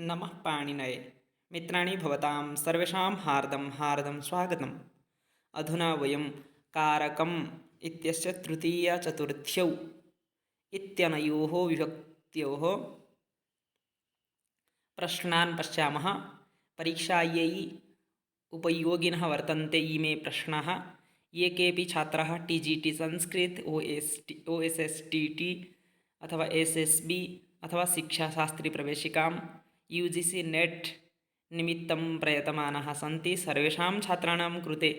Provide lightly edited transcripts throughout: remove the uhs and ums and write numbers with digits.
नमः पाणिनये। मित्राणि भवतां सर्वेषां हार्दं स्वागतम्। अधुना वयं कारकम् इत्यस्य तृतीयचतुर्थ्यौ इत्यनयोः विभक्त्योः प्रश्नान् पश्यामः। परीक्षायै उपयोगिनः वर्तन्ते इमे प्रश्नाः। ये केऽपि छात्राः TGT संस्कृत OSSTT अथवा SSB अथवा शिक्षाशास्त्रीप्रवेशिकां UGC नेट् निमित्तं प्रयतमानाः सन्ति, सर्वेषां छात्राणां कृते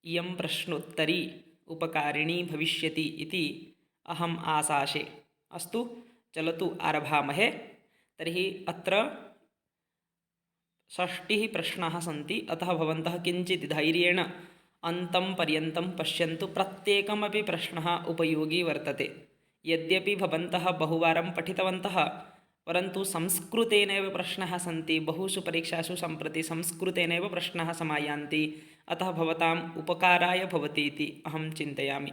इयं प्रश्नोत्तरी उपकारिणी भविष्यति इति अहम् आशासे। अस्तु, चलतु आरभामहे। तर्हि अत्र 6 प्रश्नाः सन्ति, अतः भवन्तः किञ्चित् धैर्येण अन्तं पर्यन्तं पश्यन्तु। प्रत्येकमपि प्रश्नः उपयोगी वर्तते। यद्यपि भवन्तः बहुवारं पठितवन्तः, परन्तु संस्कृतेनैव प्रश्नाः सन्ति। बहुषु परीक्षासु सम्प्रति संस्कृतेनैव प्रश्नाः समायान्ति, अतः भवताम् उपकाराय भवति इति अहं चिन्तयामि।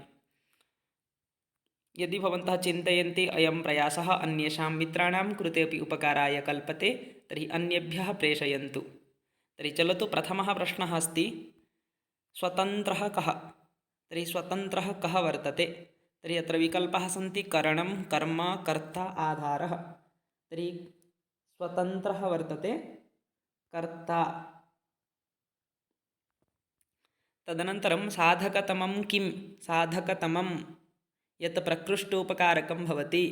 यदि भवन्तः चिन्तयन्ति अयं प्रयासः अन्येषां मित्राणां कृते अपि उपकाराय कल्पते, तर्हि अन्येभ्यः प्रेषयन्तु। तर्हि चलतु, प्रथमः प्रश्नः अस्ति, स्वतन्त्रः कः? तर्हि स्वतन्त्रः कः वर्तते? तर्हि अत्र विकल्पाः सन्ति करणं, कर्म, कर्ता, आधारः। तर्हि स्वतन्त्रः वर्तते कर्ता। तदनन्तरं साधकतमं किं? साधकतमं यत् प्रकृष्टोपकारकं भवति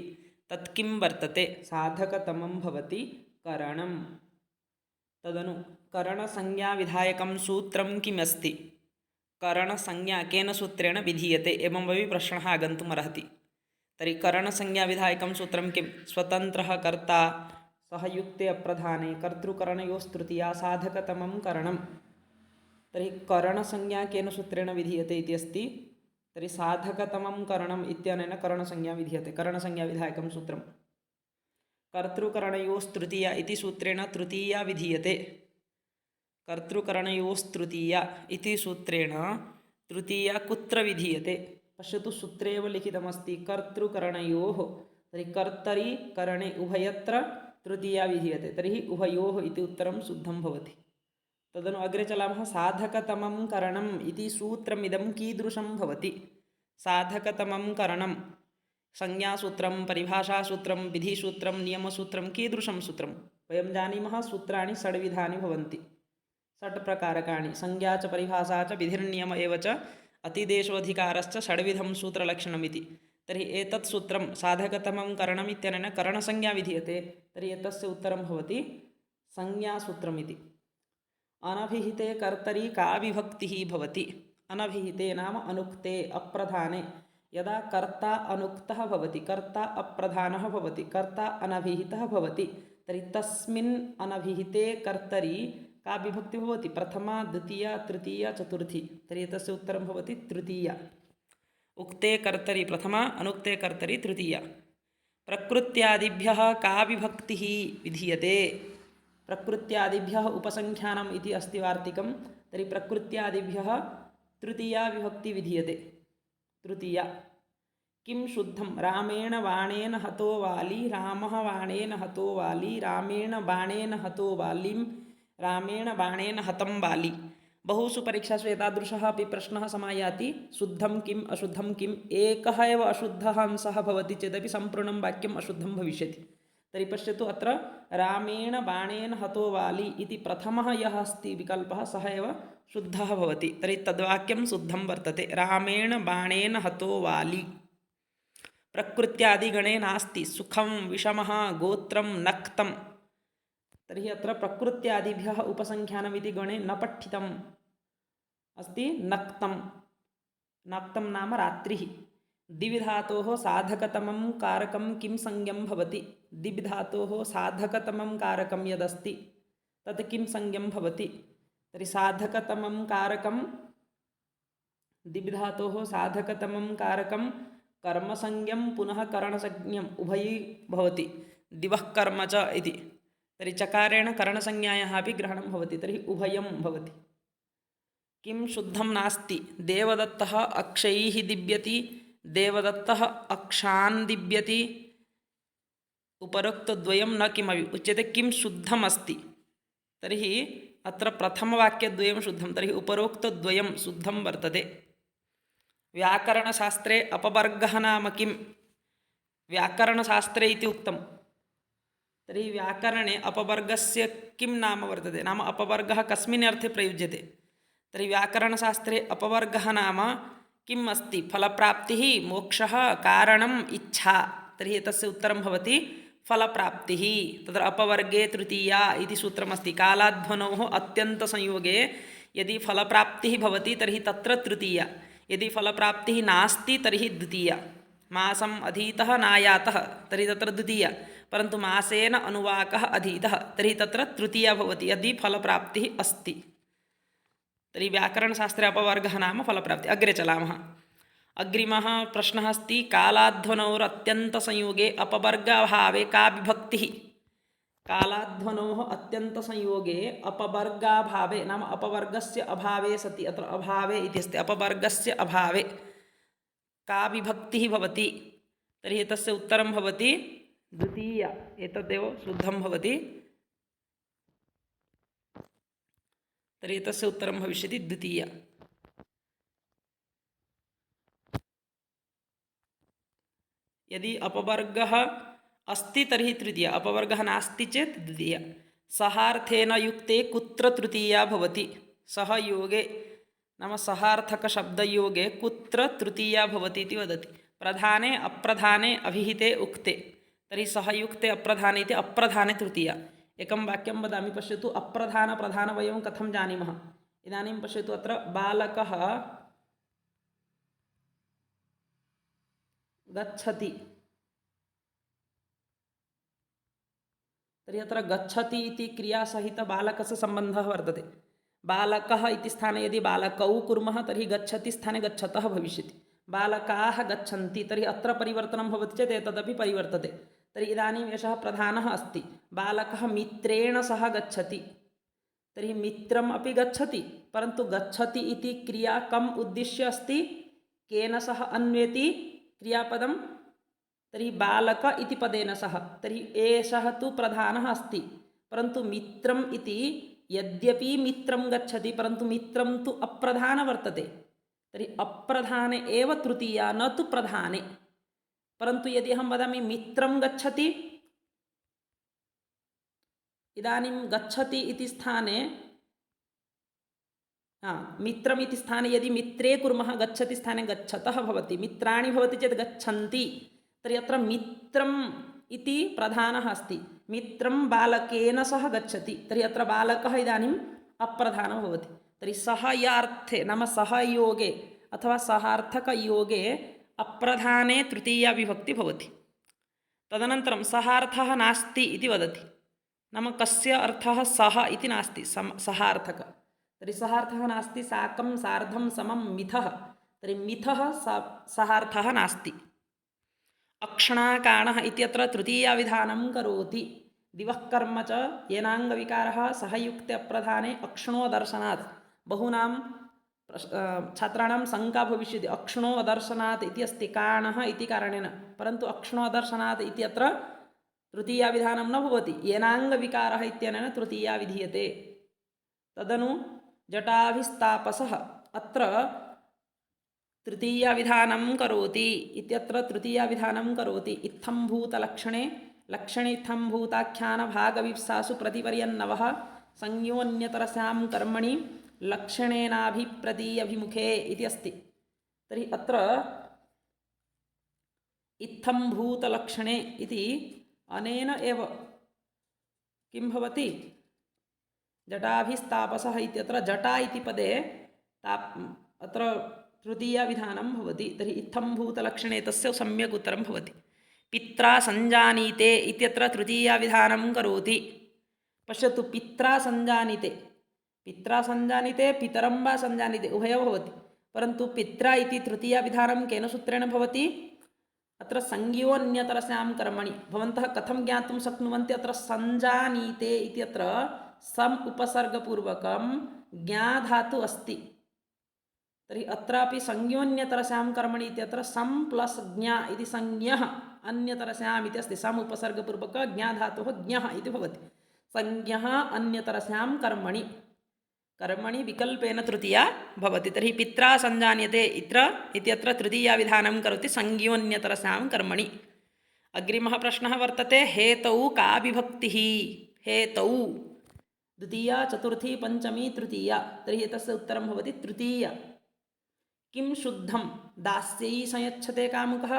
तत् किं वर्तते? साधकतमं भवति करणं। तदनु करणसंज्ञाविधायकं सूत्रं किमस्ति? करणसंज्ञा केन सूत्रेण विधीयते? एवमपि प्रश्नः आगन्तुमर्हति। तर्हि करणसंज्ञाविधायकं सूत्रं किं? स्वतन्त्रः कर्ता सहयुक्ते अप्रधाने कर्तृकरणयोस्तृतीया साधकतमं करणं। तर्हि करणसंज्ञा केन सूत्रेण विधीयते इति अस्ति। तर्हि साधकतमं करणम् इत्यनेन करणसंज्ञा विधीयते। करणसंज्ञाविधायकं सूत्रं कर्तृकरणयोस्तृतीया इति सूत्रेण तृतीया विधीयते। कर्तृकरणयोस्तृतीया इति सूत्रेण तृतीया कुत्र विधीयते? पश्यतु, सूत्रे एव लिखितमस्ति कर्तृकरणयोः। तर्हि कर्तरि करणे उभयत्र तृतीया विधीयते, तर्हि उभयोः इति उत्तरं शुद्धं भवति। तदनु अग्रे चलामः। साधकतमं करणम् इति सूत्रमिदं कीदृशं भवति? साधकतमं करणं संज्ञासूत्रं, परिभाषासूत्रं, विधिसूत्रं, नियमसूत्रं, कीदृशं सूत्रं? वयं जानीमः सूत्राणि षड्विधानि भवन्ति, षट्प्रकारकाणि। संज्ञा च परिभाषा च विधिर्नियम एव च अतिदेशोऽधिकारश्च षड्विधं सूत्रलक्षणमिति। तर्हि एतत् सूत्रं साधकतमं करणम् इत्यनेन करणसंज्ञा विधीयते, तर्हि एतस्य उत्तरं भवति संज्ञासूत्रमिति। अनभिहिते कर्तरि का विभक्तिः भवति? अनभिहिते नाम अनुक्ते, अप्रधाने। यदा कर्ता अनुक्तः भवति, कर्ता अप्रधानः भवति, कर्ता अनभिहितः भवति, तर्हि तस्मिन् अनभिहिते कर्तरि का विभक्तिः भवति? प्रथमा, द्वितीया, तृतीया, चतुर्थी। तर्हि तस्य उत्तरं भवति तृतीया। उक्ते कर्तरि प्रथमा, अनुक्ते कर्तरि तृतीया। प्रकृत्यादिभ्यः का विभक्तिः विधीयते? प्रकृत्यादिभ्यः उपसंख्यानम् इति अस्ति वार्तिकं। तर्हि प्रकृत्यादिभ्यः तृतीया विभक्ति विधीयते, तृतीया। किं शुद्धं? रामेण बाणेन हतो वाली, रामः बाणेन हतो वाली, रामेण बाणेन हतो वालीं, रामेण बाणेन हतं वाली। बहुषु परीक्षासु एतादृशः अपि प्रश्नः समायाति, शुद्धं किम् अशुद्धं किम्? एकः एव अशुद्धः अंशः भवति चेदपि सम्पूर्णं वाक्यम् अशुद्धं भविष्यति। तर्हि पश्यतु, अत्र रामेण बाणेन हतो वाली इति प्रथमः यः अस्ति विकल्पः, सः एव शुद्धः भवति। तर्हि तद्वाक्यं शुद्धं वर्तते, रामेण बाणेन हतो वाली। प्रकृत्यादिगणे नास्ति सुखं, विषमः, गोत्रं, नक्तं। तर्हि अत्र प्रकृत्यादिभ्यः उपसंख्यानमिति गणे न पठितम् अस्ति नक्तं। नक्तं नाम रात्रिः। दिविधातोः साधकतमं कारकं किं संज्ञं भवति? दिविधातोः साधकतमं कारकं यदस्ति तत् किं संज्ञं भवति? तर्हि साधकतमं कारकं, दिविधातोः साधकतमं कारकं कर्मसंज्ञं पुनः करणसंज्ञम् उभयी भवति, दिवः कर्म च इति। तर्हि चकारेण करणसंज्ञायाः अपि ग्रहणं भवति, तर्हि उभयं भवति। किं शुद्धं नास्ति? देवदत्तः अक्षैः दिव्यति, देवदत्तः अक्षान् दिव्यति, उपरोक्तद्वयं न किमपि उच्यते किं शुद्धम् अस्ति तर्हि अत्र प्रथमवाक्यद्वयं शुद्धं तर्हि उपरोक्तद्वयं शुद्धं वर्तते। व्याकरणशास्त्रे अपवर्गः नाम किं व्याकरणशास्त्रे इति उक्तं तर्हि व्याकरणे अपवर्गस्य किं नाम वर्तते नाम अपवर्गः कस्मिन् अर्थे प्रयुज्यते तर्हि व्याकरणशास्त्रे अपवर्गः नाम किम् अस्ति फलप्राप्तिः मोक्षः कारणम् इच्छा तर्हि एतस्य उत्तरं भवति फलप्राप्तिः। तत्र अपवर्गे तृतीया इति सूत्रमस्ति कालाध्वनोः अत्यन्तसंयोगे यदि फलप्राप्तिः भवति तर्हि तत्र तृतीया यदि फलप्राप्तिः नास्ति तर्हि द्वितीया मासम् अधीतः नायातः तर्हि तत्र द्वितीया परन्तु मासेन अनुवाकः अधीतः तर्हि तत्र तृतीया भवति यदि फलप्राप्तिः अस्ति। तर्हि व्याकरणशास्त्रे अपवर्गः नाम फलप्राप्तिः। अग्रे चलामः। अग्रिमः प्रश्नः अस्ति कालाध्वनोरत्यन्तसंयोगे अपवर्गाभावे का विभक्तिः कालाध्वनोः अत्यन्तसंयोगे अपवर्गाभावे नाम अपवर्गस्य अभावे सति अत्र अभावे इति अस्ति अपवर्गस्य अभावे का विभक्तिः भवति तर्हि एतस्य उत्तरं भवति द्वितीया एतदेव शुद्धं भवति तर्हि एतस्य उत्तरं भविष्यति द्वितीया। यदि अपवर्गः अस्ति तर्हि तृतीया अपवर्गः नास्ति चेत् द्वितीया। सहार्थेन युक्ते कुत्र तृतीया भवति सहयोगे नाम सहार्थकशब्दयोगे कुत्र तृतीया भवति इति वदति प्रधाने अप्रधाने अभिहिते उक्ते तर्हि सहयुक्ते अप्रधाने इति अप्रधाने तृतीया। एकं वाक्यं वदामि पश्यतु अप्रधानप्रधानवयं कथं जानीमः इदानीं पश्यतु अत्र बालकः गच्छति तर्हि अत्र गच्छति इति क्रियासहित बालकस्य सम्बन्धः वर्तते। बालकः इति स्थाने यदि बालकौ कुर्मः तर्हि गच्छति स्थाने गच्छतः भविष्यति बालकाः गच्छन्ति तर्हि अत्र परिवर्तनं भवति चेत् एतदपि परिवर्तते। तर्हि इदानीम् एषः प्रधानः अस्ति बालकः मित्रेण सह गच्छति तर्हि मित्रम् अपि गच्छति परन्तु गच्छति इति क्रिया कम् उद्दिश्य अस्ति केन सह अन्वेति क्रियापदं तर्हि बालक इति पदेन सह तर्हि एषः तु प्रधानः अस्ति परन्तु मित्रम् इति यद्यपि मित्रं गच्छति परन्तु मित्रं तु अप्रधान वर्तते तर्हि अप्रधाने एव तृतीया न तु प्रधाने। परन्तु यदि अहं वदामि मित्रं गच्छति इदानीं गच्छति इति स्थाने मित्रमिति स्थाने यदि मित्रे कुर्मः गच्छति स्थाने गच्छतः भवति मित्राणि भवति चेत् गच्छन्ति तर्हि अत्र मित्रम् इति प्रधानः अस्ति मित्रं बालकेन सह गच्छति तर्हि अत्र बालकः इदानीम् अप्रधानः भवति तर्हि सहयार्थे नाम सहयोगे अथवा सहार्थकयोगे अप्रधाने तृतीया विभक्ति भवति। तदनन्तरं सहार्थः नास्ति इति वदति नाम कस्य अर्थः सः इति नास्ति सहार्थक तर्हि सहार्थः नास्ति साकं सार्धं समं मिथः तर्हि मिथः सहार्थः नास्ति। अक्षणाकाणः इत्यत्र तृतीयाविधानं करोति दिवः कर्म च येनाङ्गविकारः सहयुक्ते अप्रधाने अक्षणो अदर्शनात् बहूनां छात्राणां शङ्का भविष्यति अक्षणो अदर्शनात् इति अस्ति काणः इति कारणेन परन्तु अक्षणो अदर्शनात् इति अत्र तृतीयाविधानं न भवति येनाङ्गविकारः इत्यनेन तृतीया विधीयते। तदनु जटाभिस्तापसः अत्र तृतीयाविधानं करोति इत्यत्र तृतीयाविधानं करोति इत्थम्भूतलक्षणे लक्षणे इत्थम्भूताख्यानभागविप्सासु प्रतिपर्यन्नवः संयोन्यतरस्यां कर्मणि लक्षणेनाभिप्रतीयभिमुखे इति अस्ति। तर्हि अत्र इत्थम्भूतलक्षणे इति अनेन एव किं भवति जटाभिस्तापसः इत्यत्र जटा इति पदे अत्र तृतीयाविधानं भवति तर्हि इत्थम्भूतलक्षणे तस्य सम्यक् उत्तरं भवति। पित्रा सञ्जानीते इत्यत्र तृतीयाविधानं करोति पश्यतु पित्रा सञ्जानीते पितरं वा सञ्जानीते उभयं भवति परन्तु पित्रा इति तृतीयाविधानं केन सूत्रेण भवति अत्र संज्ञोऽन्यतरस्यां कर्मणि भवन्तः कथं ज्ञातुं शक्नुवन्ति अत्र सञ्जानीते इत्यत्र सम् उपसर्गपूर्वकं ज्ञा धातु अस्ति तर्हि अत्रापि संज्ञोऽन्यतरस्यां कर्मणि इत्यत्र सम् प्लस् ज्ञा इति संज्ञः अन्यतरस्याम् इति अस्ति समुपसर्गपूर्वक ज्ञाधातुः ज्ञः इति भवति संज्ञः अन्यतरस्यां कर्मणि कर्मणि विकल्पेन तृतीया भवति तर्हि पित्रा संजान्यते इत्यत्र तृतीया विधानं करोति संज्ञोऽन्यतरस्यां कर्मणि अग्रिमः प्रश्नः वर्तते हेतौ का विभक्तिः हेतौ द्वितीया चतुर्थी पंचमी तृतीया तर्हि एतस्य उत्तरं भवति तृतीया किं शुद्धं दास्यै संयच्छते कामुकः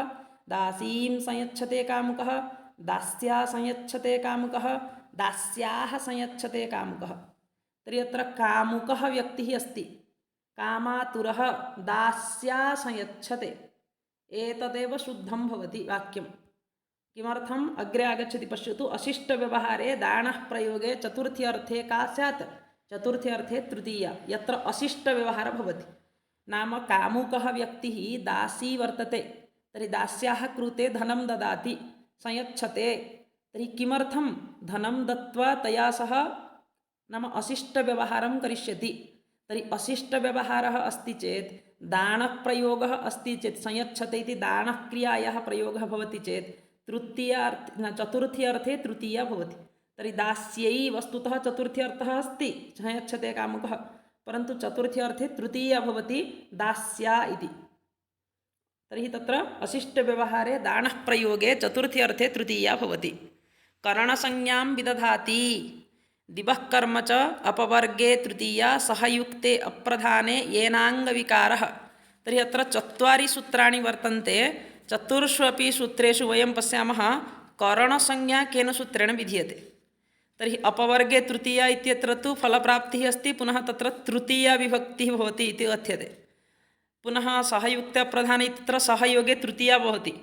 दासीं संयच्छते कामुकः दास्या संयच्छते कामुकः दास्याः संयच्छते कामुकः तर्हि अत्र कामुकः व्यक्तिः अस्ति कामातुरः दास्या संयच्छते एतदेव शुद्धं भवति वाक्यं किमर्थम् अग्रे आगच्छति पश्यतु अशिष्टव्यवहारे दानः प्रयोगे चतुर्थी अर्थे का स्यात् चतुर्थी अर्थे तृतीया यत्र अशिष्टव्यवहारः भवति नाम कामुकः व्यक्तिः दासी वर्तते तर्हि दास्याः कृते धनं ददाति संयच्छते तर्हि किमर्थं धनं दत्वा तया सह नाम अशिष्टव्यवहारं करिष्यति तर्हि अशिष्टव्यवहारः अस्ति चेत् दानप्रयोगः अस्ति चेत् संयच्छते इति दानक्रियायाः प्रयोगः भवति चेत् चतुर्थी अर्थे तृतीया भवति तर्हि दास्यै वस्तुतः चतुर्थी अर्थः अस्ति संयच्छते कामुकः परन्तु चतुर्थी अर्थे तृतीया भवति दास्या इति तर्हि तत्र अशिष्टव्यवहारे दानः प्रयोगे चतुर्थी अर्थे तृतीया भवति करणसंज्ञां विदधाति दिवः कर्म च अपवर्गे तृतीया सहयुक्ते अप्रधाने येनाङ्गविकारः तर्हि अत्र चत्वारि सूत्राणि वर्तन्ते चतुर्षु अपि सूत्रेषु वयं पश्यामः करणसंज्ञा केन सूत्रेण विधीयते तर्हि अपवर्गे तृतीया इत्यत्र तु फलप्राप्तिः अस्ति पुनः तत्र तृतीया विभक्तिः भवति इति कथ्यते पुनः सहयुक्ते अप्रधाने इत्यत्र सहयोगे तृतीया भवति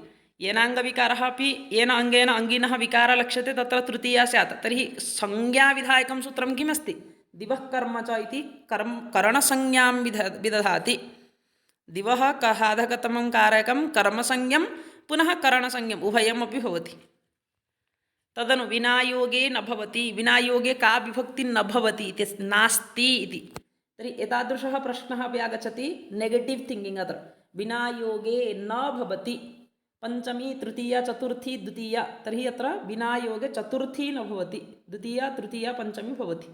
येनाङ्गविकारः अपि येन अङ्गेन अङ्गिनः विकारः लक्ष्यते तत्र तृतीया स्यात् तर्हि संज्ञाविधायकं सूत्रं किमस्ति दिवः कर्म च इति करणसंज्ञां विदधाति दिवः साधकतमं कारकं कर्मसंज्ञं पुनः करणसंज्ञम् उभयमपि भवति तदनु विनायोगे न भवति विनायोगे का विभक्ति न भवति इति नास्ति इति तर्हि एतादृशः प्रश्नः अपि आगच्छति नेगेटिव् थिङ्किङ्ग् अत्र विनायोगे न भवति पंचमी तृतीया चतुर्थी द्वितीया तर्हि अत्र विनायोगे चतुर्थी न भवति द्वितीया तृतीया पंचमी भवति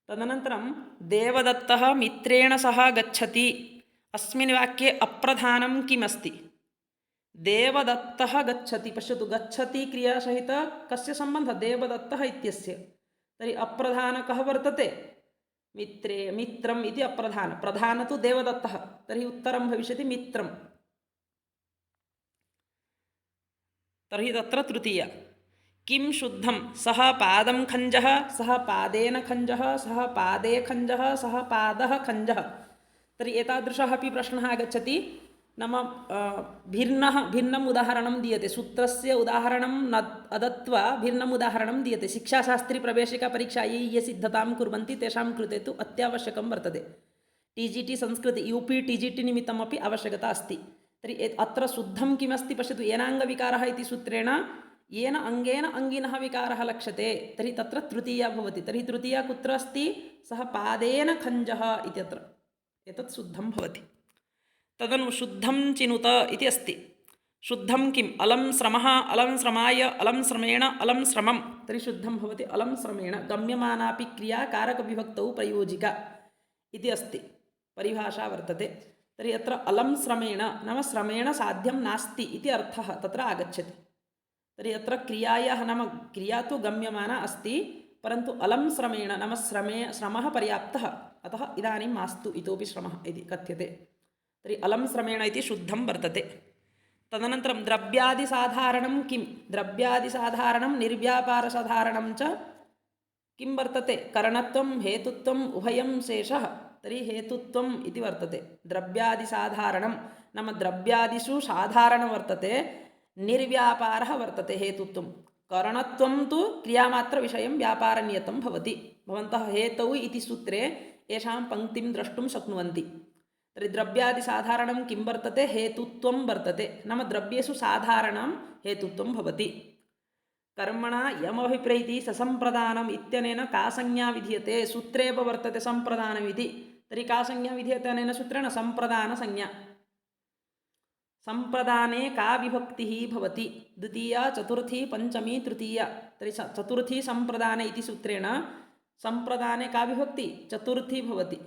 तदनन्तरं देवदत्तः मित्रेण सह गच्छति अस्मिन् वाक्ये अप्रधानं किमस्ति देवदत्तः गच्छति पश्यतु गच्छति क्रियासहित कस्य सम्बन्धः देवदत्तः इत्यस्य तर्हि अप्रधान कः वर्तते मित्रम् इति अप्रधान प्रधान तु देवदत्तः तर्हि उत्तरं भविष्यति मित्रं तर्हि तत्र तृतीया किं शुद्धं सः पादं खञ्जः सः पादेन खञ्जः सः पादे खञ्जः सः पादः खञ्जः तर्हि एतादृशः अपि प्रश्नः आगच्छति नाम भिन्नम् उदाहरणं दीयते सूत्रस्य उदाहरणं न अदत्वा भिन्नम् उदाहरणं दीयते शिक्षाशास्त्री प्रवेशिकापरीक्षायै ये सिद्धतां कुर्वन्ति तेषां कृते तु अत्यावश्यकं वर्तते टीजीटी संस्कृत यूपी टीजीटी निमित्तमपि आवश्यकता अस्ति तर्हि अत्र शुद्धं किमस्ति पश्यतु येनाङ्गविकारः इति सूत्रेण येन अङ्गेन अङ्गिनः विकारः लक्ष्यते तर्हि तत्र तृतीया भवति तर्हि तृतीया कुत्र अस्ति सः पादेन खञ्जः इत्यत्र एतत् शुद्धं भवति तदनु शुद्धं चिनुत इति अस्ति शुद्धं किम् अलं श्रमः अलं श्रमाय अलं श्रमेण अलं श्रमं तर्हि शुद्धं भवति अलं श्रमेण गम्यमानापि क्रिया कारकविभक्तौ प्रयोजिका इति अस्ति परिभाषा वर्तते तर्हि अत्र अलं श्रमेण नाम श्रमेण साध्यं नास्ति इति अर्थः तत्र आगच्छति तर्हि अत्र क्रियायाः नाम क्रिया तु गम्यमाना अस्ति परन्तु अलं श्रमेण नाम श्रमः पर्याप्तः अतः इदानीं मास्तु इतोपि श्रमः इति कथ्यते तर्हि अलं श्रमेण इति शुद्धं वर्तते तदनन्तरं द्रव्यादिसाधारणं किं द्रव्यादिसाधारणं निर्व्यापारसाधारणं च किं वर्तते करणत्वं हेतुत्वम् उभयं शेषः तर्हि हेतुत्वम् इति वर्तते द्रव्यादिसाधारणं नाम द्रव्यादिषु साधारणं वर्तते निर्व्यापारः वर्तते हेतुत्वं करणत्वं तु क्रियामात्रविषयं व्यापारनियतं भवति भवन्तः हेतौ इति सूत्रे येषां पङ्क्तिं द्रष्टुं शक्नुवन्ति तर्हि द्रव्यादिसाधारणं किं वर्तते हेतुत्वं वर्तते नाम द्रव्येषु साधारणं हेतुत्वं भवति कर्मणा यमभिप्रैति ससम्प्रदानम् इत्यनेन का संज्ञा विधीयते सूत्रे एव वर्तते सम्प्रदानमिति तर्हि का संज्ञा विधीयते अनेन सूत्रेण सम्प्रदानसंज्ञा संप्रदाने का विभक्तिः भवति द्वितीया चतुर्थी पंचमी तृतीया तर्हि चतुर्थी संप्रदाने इति सूत्रेण संप्रदाने का विभक्ति चतुर्थी भवति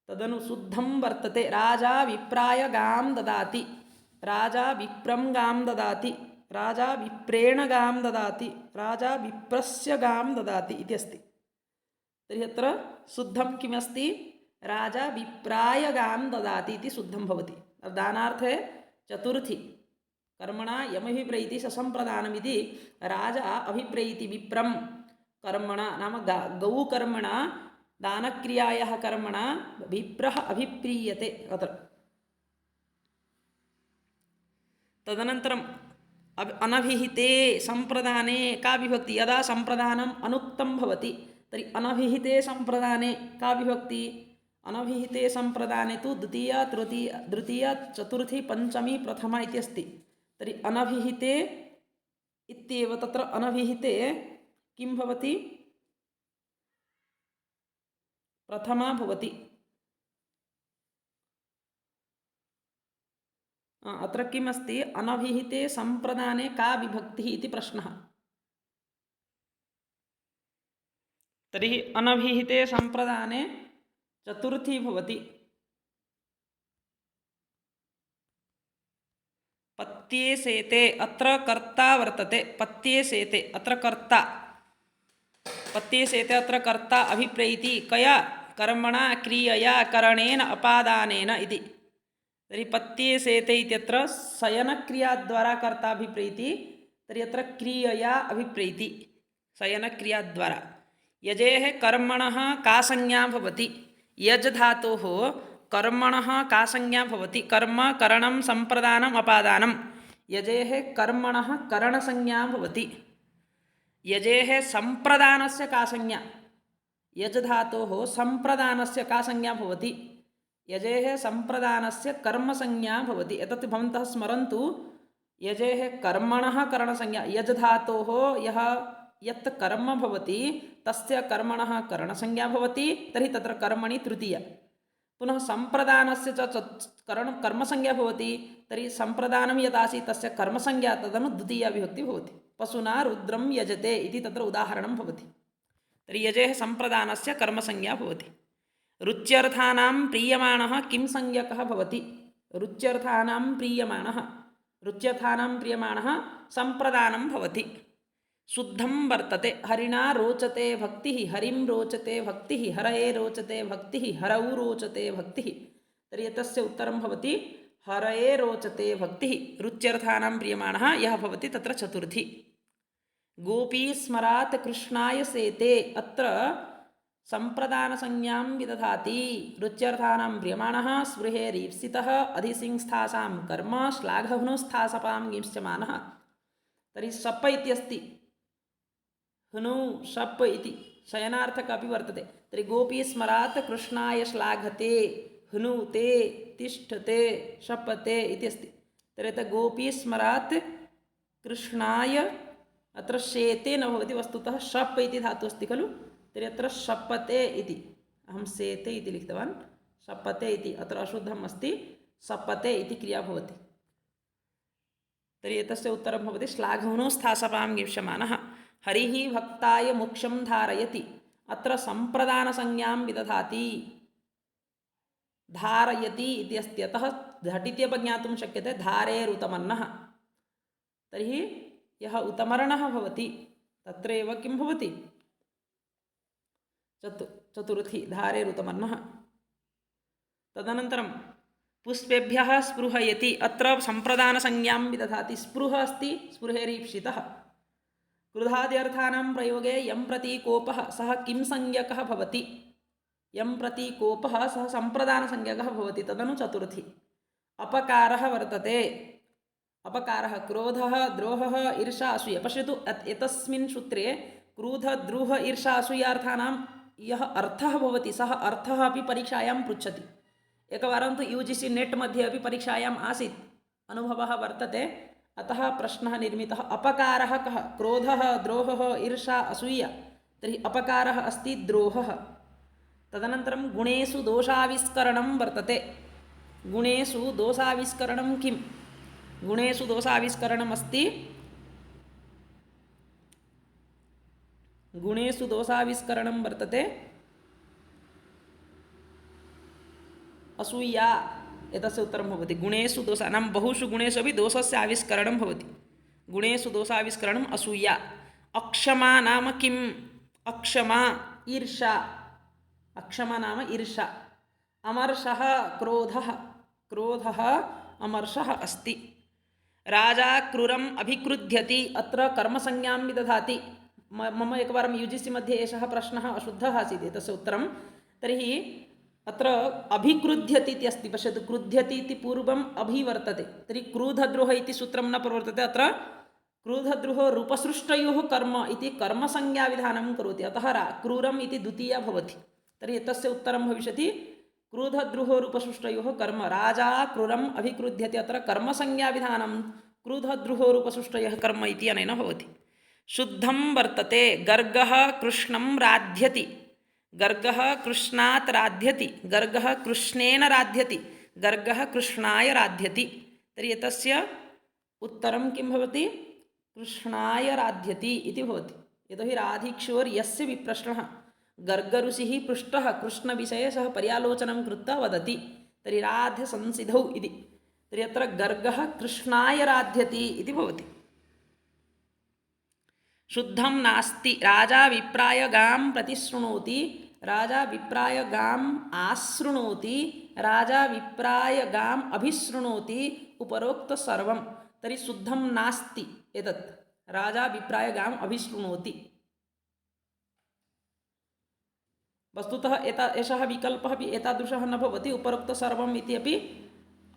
तदनु शुद्धं वर्तते राजा विप्राय गां ददाति राजा विप्रं गां ददाति राजा विप्रेण गां ददाति राजा विप्रस्य गां ददाति इति अस्ति तर्हि अत्र शुद्धं किमस्ति राजा विप्राय गां ददाति इति शुद्धं भवति दानार्थे चतुर्थी कर्मणा यमभिप्रैति ससंप्रदानमिति राजा अभिप्रैति विप्रं कर्मणा नाम गौकर्मणा दानक्रियायाः कर्मणा विप्रः अभिप्रीयते अत्र तदनन्तरम् अनभिहिते संप्रदाने का विभक्ति यदा संप्रदानम् अनुक्तं भवति तर्हि अनभिहिते संप्रदाने का विभक्ति अनभिहिते संप्रदाने तु द्वितीया चतुर्थी पंचमी प्रथमा इति अस्ति तर्हि अनभिहिते इत्येव तत्र अनभिहिते किं भवति प्रथमा भवति अत्र किम् अस्ति अनभिहिते संप्रदाने का विभक्तिः इति प्रश्नः तर्हि अनभिहिते संप्रदाने चतुर्थी भवति पत्ये सेते अत्र कर्ता वर्तते पत्ये सेते अत्र कर्ता पत्ये सेते अत्र कर्ता अभिप्रैति कया कर्मणा क्रियया करणेन अपादानेन इति तर्हि पत्ये सेते इत्यत्र शयनक्रियाद्वारा कर्ता अभिप्रैति तर्हि अत्र क्रियया अभिप्रैति शयनक्रियाद्वारा यजेः कर्मणः का संज्ञा भवति यज धातोः कर्मणः का संज्ञा भवति कर्म करणं संप्रदानम् अपादानं यजेः कर्मणः करणसंज्ञा भवति यजेः संप्रदानस्य का संज्ञा यज धातोः संप्रदानस्य का संज्ञा भवति यजेः संप्रदानस्य कर्मसंज्ञा भवति एतत् भवन्तः स्मरन्तु यजेः कर्मणः करणसंज्ञा यज धातोः यत् कर्म भवति तस्य कर्मणः करणसंज्ञा भवति तर्हि तत्र कर्मणि तृतीया पुनः संप्रदानस्य च कर्मसंज्ञा भवति तर्हि संप्रदानं यत् आसीत् तस्य कर्मसंज्ञा तदनु द्वितीया विभक्ति भवति पशुना रुद्रं यजते इति तत्र उदाहरणं भवति तर्हि यजेः संप्रदानस्य कर्मसंज्ञा भवति रुच्यर्थानां प्रीयमाणः किं संज्ञकः भवति रुच्यर्थानां प्रीयमाणः संप्रदानं भवति शुद्धं वर्तते हरिणा रोचते भक्तिः हरिं रोचते भक्तिः हरये रोचते भक्तिः हरौ रोचते भक्तिः तर्हि एतस्य उत्तरं भवति हरये रोचते भक्तिः रुच्यर्थानां प्रीयमाणः यः भवति तत्र चतुर्थी गोपी स्मरात् कृष्णाय सेते अत्र संप्रदानसंज्ञां विदधाति रुच्यर्थानां प्रीयमाणः स्पृहेरीप्सितः अधिसिंस्थासां कर्म श्लाघहुनुस्थासपां गिंश्चमानः तर्हि सप इत्यस्ति हनु शप इति शयनार्थक अपि वर्तते तर्हि गोपी स्मरात् कृष्णाय श्लाघते हनुते तिष्ठते शपते इति अस्ति तर्हि गोपी स्मरात् कृष्णाय अत्र शेते न भवति वस्तुतः शप इति धातु अस्ति खलु तर्हि अत्र शपते इति अहं सेते इति लिखितवान् शपते इति अत्र अशुद्धम् अस्ति शपते इति क्रिया भवति तर्हि एतस्य उत्तरं भवति श्लाघहुनुस्थासपां गिंश्यमानः हरिः भक्ताय मोक्षं धारयति अत्र संप्रदानसंज्ञां विदधाति धारयति इति अस्ति अतः झटिति ज्ञातुं शक्यते धारेरुतमन्नः तर्हि यः उत्तमर्णः भवति तत्रैव किं भवति चतुर्थी धारेरुतमन्नः तदनन्तरं पुष्पेभ्यः स्पृहयति अत्र संप्रदानसंज्ञां विदधाति स्पृह अस्ति स्पृहेरीप्सितः क्रुधाद्यर्थानां प्रयोगे यं प्रति कोपः सः किं संज्ञकः भवति यं प्रति कोपः सः संप्रदानसंज्ञकः भवति तदनु चतुर्थी अपकारः वर्तते अपकारः क्रोधः द्रोहः ईर्षा असूया पश्यतु एतस्मिन् सूत्रे क्रोध द्रोह ईर्षा असूयार्थानां यः अर्थः भवति सः अर्थः अपि परीक्षायां पृच्छति एकवारं तु UGC नेट् मध्ये अपि परीक्षायाम् आसीत् अनुभवः वर्तते अतः प्रश्नः निर्मितः अपकारः कः क्रोधः द्रोहः ईर्षा असूया तर्हि अपकारः अस्ति द्रोहः तदनन्तरं गुणेषु दोषाविष्करणं वर्तते गुणेषु दोषाविष्करणं किं? गुणेषु दोषाविष्करणमस्ति, गुणेषु दोषाविष्करणं वर्तते असूया। एतस्य उत्तरं भवति गुणेषु दोष नाम बहुषु गुणेषु अपि दोषस्य आविष्करणं भवति। गुणेषु दोषाविष्करणम् असूया। अक्षमा नाम किम्? अक्षमा ईर्षा। अक्षमा नाम ईर्षा। अमर्षः क्रोधः। क्रोधः अमर्षः अस्ति। राजा क्रूरम् अभिक्रुध्यति। अत्र कर्मसंज्ञां विदधाति। मम एकवारं UGC मध्ये एषः प्रश्नः अशुद्धः आसीत्, एतस्य उत्तरं। तर्हि अत्र अभिक्रुध्यति इति अस्ति, पश्यतु, क्रुध्यति इति पूर्वम् अभि वर्तते, तर्हि क्रुधद्रोह इति सूत्रं न प्रवर्तते। अत्र क्रुधद्रोह रूपसृष्टयोः कर्म इति कर्मसंज्ञाविधानं करोति, अतः क्रूरम् इति द्वितीया भवति। तर्हि एतस्य उत्तरं भविष्यति क्रुधद्रोह रूपसृष्टयोः कर्म। राजा क्रूरम् अभिक्रुध्यति, अत्र कर्मसंज्ञाविधानं क्रुधद्रोह रूपसृष्टयः कर्म इति अनेन भवति। शुद्धं वर्तते। गर्गः कृष्णं राध्यति। गर्गः कृष्णात् राध्यति। गर्गः कृष्णेन राध्यति। गर्गः कृष्णाय राध्यति। तर्हि एतस्य उत्तरं किं भवति? कृष्णाय राध्यति इति भवति। यतोहि राधिक्षोर्यस्य विप्रश्नः गर्गऋषिः पृष्टः कृष्णविषये सः पर्यालोचनं कृत्वा वदति, तर्हि राध्यसंसिधौ इति। तर्हि अत्र गर्गः कृष्णाय राध्यति इति भवति। शुद्धं नास्ति। राजा विप्राय गां प्रतिशृणोति। राजा विप्राय गाम् आशृणोति। राजा विप्राय गाम् अभिशृणोति। उपरोक्त सर्वं। तर्हि शुद्धं नास्ति एतत्। राजा विप्राय गाम् अभिशृणोति। वस्तुतः एषः विकल्पः अपि एतादृशः न भवति। उपरोक्त सर्वम् इति अपि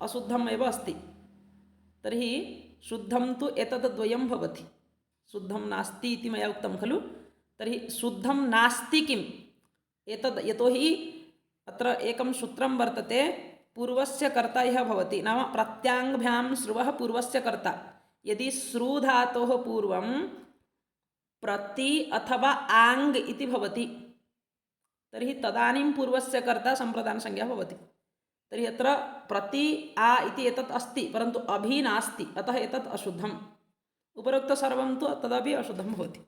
अशुद्धम् एव अस्ति। तर्हि शुद्धं तु एतद्द्वयं भवति। शुद्धं नास्ति इति मया उक्तं खलु। तर्हि शुद्धं नास्ति किम्? एतद् यतोहि अत्र एकं सूत्रं वर्तते, पूर्वस्य कर्ता यः भवति, नाम प्रत्याङ्भ्यां श्रुवः पूर्वस्य कर्ता। यदि श्रुधातोः पूर्वं प्रति अथवा आङ् इति भवति तर्हि तदानीं पूर्वस्य कर्ता सम्प्रदानसंज्ञा भवति। तर्हि अत्र प्रति आ इति एतत् अस्ति, परन्तु अभि नास्ति, अतः एतत् अशुद्धम्। उपरोक्त सर्वं तु तदपि अशुद्धं भवति।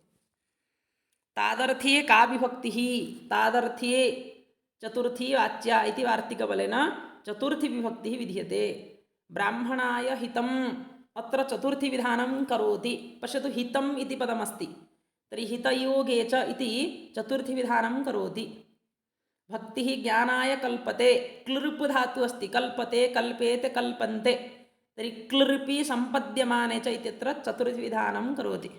तादर्थ्ये का विभक्तिः? तादर्थ्ये चतुर्थी वाच्या इति वार्तिकबलेन चतुर्थी विभक्तिः विधीयते। ब्राह्मणाय हितम्, अत्र चतुर्थी विधानं करोति। पश्यतु, हितम् इति पदमस्ति, तर्हि हितयोगे च इति चतुर्थी विधानं करोति। भक्तिः ज्ञानाय कल्पते। क्लृप् धातु अस्ति, कल्पते, कल्पेते, कल्पन्ते। तर्हि क्लृपि सम्पद्यमाने च इत्यत्र चतुर्थी विधानं करोति।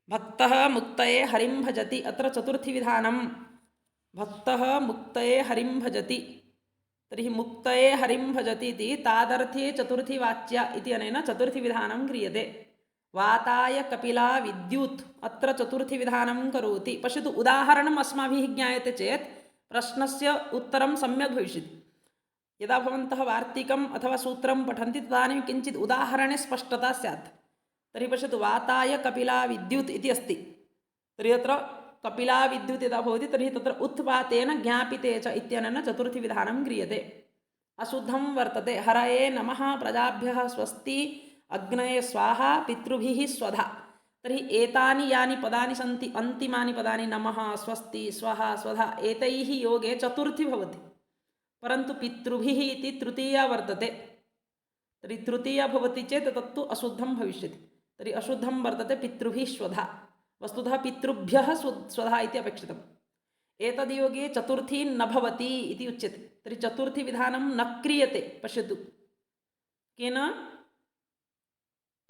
भक्तः मुक्तये हरिं भजति। अत्र चतुर्थी विधानं भक्तः मुक्तये हरिं भजति। तर्हि मुक्तये हरिं भजति इति तादर्थ्ये चतुर्थी वाच्या इति अनेन चतुर्थी विधानं क्रियते। वाताय कपिला विद्युत्, अत्र चतुर्थी विधानं करोति। पश्यतु, उदाहरणम् अस्माभिः ज्ञायते चेत् प्रश्नस्य उत्तरं सम्यक् भविष्यति। यदा भवन्तः वार्तिकम् अथवा सूत्रं पठन्ति तदानीं किञ्चित् उदाहरणे स्पष्टता स्यात्। तर्हि पश्यतु, वाताय कपिला विद्युत् इति अस्ति। तर्हि अत्र कपिला विद्युत् यदा भवति तर्हि तत्र उत्पातेन ज्ञापिते च इत्यनेन चतुर्थी विधानं क्रियते। अशुद्धं वर्तते। हरये नमः, प्रजाभ्यः स्वस्ति, अग्नये स्वाहा, पितृभिः स्वधा। तर्हि एतानि यानि पदानि सन्ति, अन्तिमानि पदानि नमः, स्वस्ति, स्वाहा, स्वधा, एतैः योगे चतुर्थी भवति, परन्तु पितृभिः इति तृतीया वर्तते। तर्हि तृतीया भवति चेत् तत्तु अशुद्धं भविष्यति। तर्हि अशुद्धं वर्तते पितृभिः स्वधा। वस्तुतः पितृभ्यः स्वधा इति अपेक्षितम्। एतद्योगे चतुर्थी न भवति इति उच्यते। तर्हि चतुर्थी विधानं न क्रियते। पश्यतु, केन?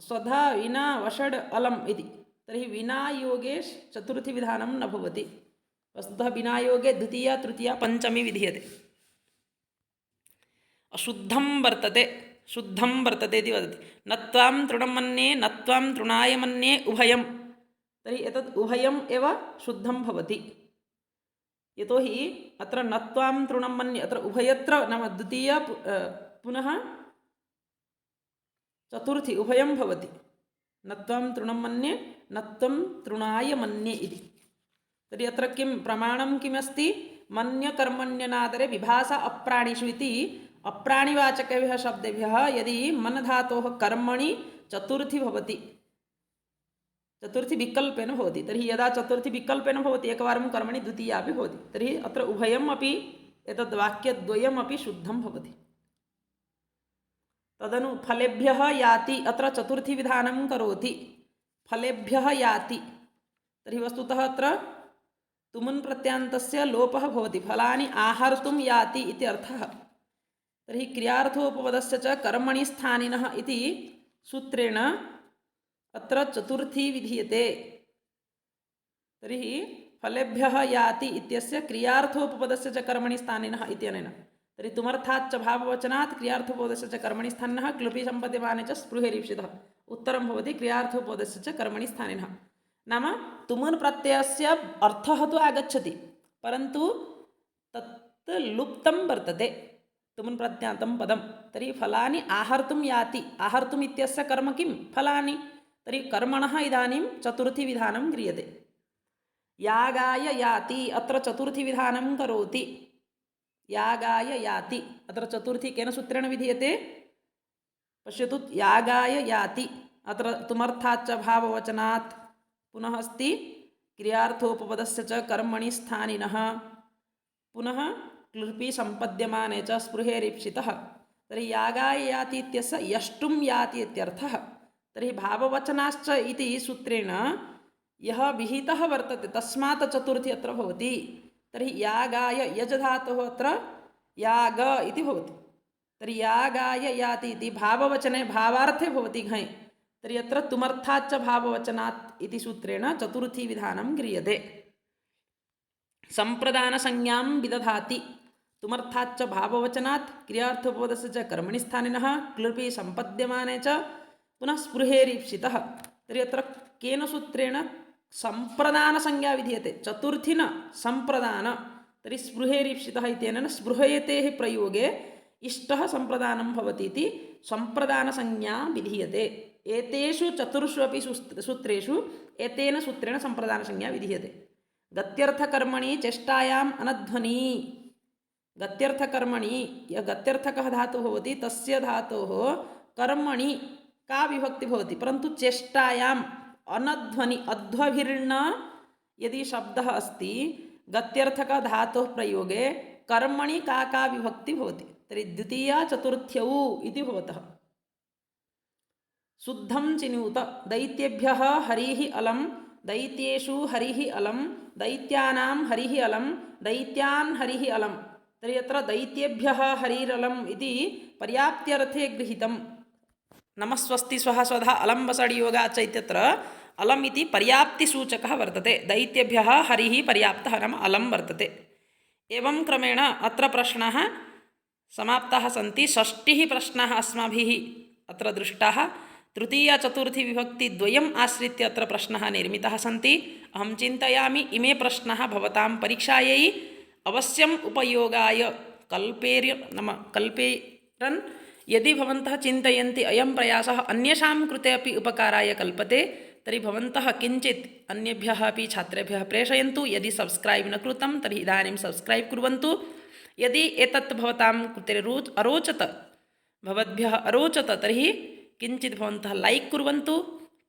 स्वधा विना वषड् अलम् इति। तर्हि विना योगे चतुर्थी विधानं न भवति। वस्तुतः विना योगे द्वितीया, तृतीया, पञ्चमी विधीयते। अशुद्धं वर्तते। शुद्धं वर्तते इति वदति। न त्वां तृणं मन्ये, न त्वां तृणाय मन्ये, उभयं। तर्हि एतत् उभयम् एव शुद्धं भवति। यतोहि अत्र न त्वां तृणं मन्ये, अत्र उभयत्र नाम द्वितीया पुनः चतुर्थी उभयं भवति। न त्वां तृणं मन्ये, न त्वं तृणाय मन्ये इति। तर्हि अत्र किं प्रमाणं किमस्ति? मन्यकर्मण्यनादरे विभासा अप्राणिषु इति अप्राणिवाचकेभ्यः शब्देभ्यः यदि मन धातोः कर्मणि चतुर्थी भवति, चतुर्थी विकल्पेन भवति, तर्हि यदा चतुर्थी विकल्पेन भवति एकवारं कर्मणि द्वितीया अपि भवति, तर्हि अत्र उभयम् अपि एतद् वाक्यद्वयम् अपि शुद्धं भवति। तदनु फलेभ्यः याति, अत्र चतुर्थी विधानं करोति, फलेभ्यः याति, तर्हि वस्तुतः अत्र तुमुन् प्रत्यान्तस्य लोपः भवति, फलानि आहर्तुं याति इति अर्थः। तर्हि क्रियार्थोपपदस्य च कर्मणि स्थानिनः इति सूत्रेण अत्र चतुर्थी विधीयते। तर्हि फलेभ्यः याति इत्यस्य क्रियार्थोपपदस्य च कर्मणि स्थानिनः इत्यनेन, तर्हि तुमर्थाच्च भाववचनात् क्रियार्थोपपदस्य च कर्मणि स्थानिनः क्लृपि सम्पद्यमाने च स्पृहेरीप्सितः, उत्तरं भवति क्रियार्थोपपदस्य च कर्मणि स्थानिनः। नाम तुमुन् प्रत्ययस्य अर्थः तु आगच्छति, परन्तु तत् लुप्तं वर्तते, तुमुन् प्रत्यान्तं पदं। तर्हि फलानि आहर्तुं याति, आहर्तुम् इत्यस्य कर्म किं? फलानि, तर्हि कर्मणः इदानीं चतुर्थी विधानं क्रियते। यागाय याति, अत्र चतुर्थी विधानं करोति, यागाय याति, अत्र चतुर्थी केन सूत्रेण विधीयते? पश्यतु, यागाय याति, अत्र तुमर्थाच्च भाववचनात् पुनः अस्ति क्रियार्थोपपदस्य च कर्मणि स्थानिनः, पुनः क्लृपि सम्पद्यमाने च स्पृहेरीप्सितः, तर्हि यागाय याति इत्यस्य यष्टुं याति इत्यर्थः। तर्हि भाववचनाश्च इति सूत्रेण यः विहितः वर्तते तस्मात् चतुर्थी अत्र भवति। तर्हि यागाय यज धातुः अत्र याग इति भवति, तर्हि यागाय याति इति भाववचने भावार्थे भवति घञ्, तर्हि अत्र तुमर्थाच्च भाववचनात् इति सूत्रेण चतुर्थी विधानं क्रियते। सम्प्रदानसंज्ञां विदधाति, तुमर्थाच्च भाववचनात् क्रियार्थोपपदस्य च कर्मणि स्थानिनः क्लृपि सम्पद्यमाने च पुनः स्पृहेरीप्सितः, तर्हि अत्र केन सूत्रेण सम्प्रदानसंज्ञा विधीयते, चतुर्थी न सम्प्रदान, तर्हि स्पृहेरीप्सितः इत्यनेन स्पृहयतेः प्रयोगे इष्टः सम्प्रदानं भवति इति सम्प्रदानसंज्ञा विधीयते। एतेषु चतुर्षु अपि सूत्रेषु एतेन सूत्रेण सम्प्रदानसंज्ञा विधीयते। गत्यर्थकर्मणि चेष्टायाम् अनध्वनि, गत्यर्थकर्मणि यः गत्यर्थकः धातुः भवति तस्य धातोः कर्मणि का विभक्ति भवति, परन्तु चेष्टायाम् अनध्वनि अध्वभिर्न यदि शब्दः अस्ति गत्यर्थक धातोः प्रयोगे कर्मणि का विभक्ति भवति, तर्हि द्वितीया चतुर्थ्यौ इति भवतः। शुद्धं चिनुत, दैत्येभ्यः हरिः अलम्, दैत्येषु हरिः अलम्, दैत्यानां हरिः अलम्, दैत्यान् हरिः अलम्, तर्हि अत्र दैत्येभ्यः हरिरलम् इति पर्याप्त्यर्थे गृहीतम्। नमस्वस्ति स्वः स्वधा अलम् वसडियोगाच्च इत्यत्र अलम् इति पर्याप्तिसूचकः वर्तते, दैत्येभ्यः हरिः पर्याप्तः नाम अलम् वर्तते। एवं क्रमेण अत्र प्रश्नाः समाप्ताः सन्ति। षष्टिः प्रश्नाः अस्माभिः अत्र दृष्टाः, तृतीया चतुर्थी विभक्ति द्वयम् आश्रित्य अत्र प्रश्नाः निर्मिताः सन्ति। अहं चिन्तयामि इमे प्रश्नाः भवतां परीक्षायै अवश्यम् उपयोगाय कल्पेरन्। यदि भवन्तः चिन्तयन्ति अयं प्रयासः अन्येषां कृते अपि उपकाराय कल्पते तर्हि भवन्तः किञ्चित् अन्येभ्यः अपि छात्रेभ्यः प्रेषयन्तु। यदि सब्स्क्रैब् न कृतं तर्हि इदानीं सब्स्क्रैब् कुर्वन्तु। यदि एतत् भवतां कृते अरोचत, भवद्भ्यः अरोचत तर्हि किञ्चित् भवन्तः लैक् कुर्वन्तु,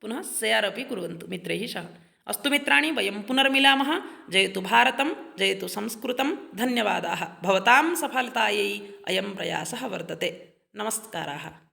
पुनः शेर् अपि कुर्वन्तु मित्रैः सह। अस्तु मित्राणि, वयं पुनर्मिलामः। जयतु भारतं, जयतु संस्कृतं। धन्यवादाः। भवतां सफलतायै अयं प्रयासः वर्तते। नमस्काराः।